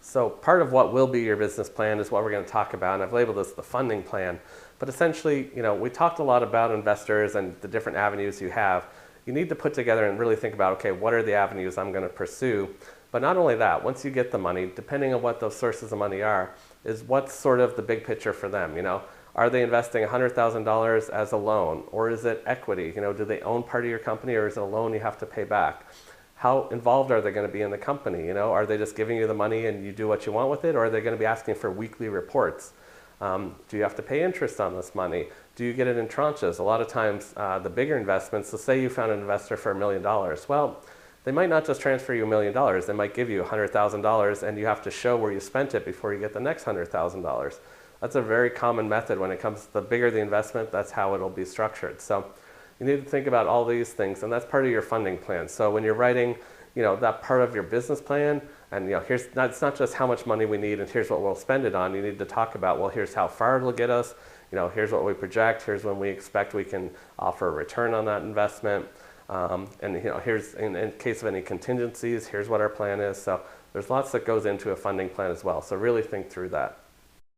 So part of what will be your business plan is what we're going to talk about, and I've labeled this the funding plan. But essentially, we talked a lot about investors and the different avenues you have. You need to put together and really think about, okay, what are the avenues I'm going to pursue? But not only that, once you get the money, depending on what those sources of money are, is what's sort of the big picture for them, Are they investing $100,000 as a loan, or is it equity? Do they own part of your company, or is it a loan you have to pay back? How involved are they going to be in the company? Are they just giving you the money and you do what you want with it, or are they going to be asking for weekly reports? Do you have to pay interest on this money? Do you get it in tranches? A lot of times, the bigger investments, so say you found an investor for $1 million. Well, they might not just transfer you $1 million. They might give you $100,000, and you have to show where you spent it before you get the next $100,000. That's a very common method when it comes to the bigger the investment, that's how it'll be structured. So you need to think about all these things, and that's part of your funding plan. So when you're writing, that part of your business plan, and it's not just how much money we need and here's what we'll spend it on. You need to talk about, well, here's how far it'll get us. Here's what we project. Here's when we expect we can offer a return on that investment. And here's in case of any contingencies, here's what our plan is. So there's lots that goes into a funding plan as well. So really think through that.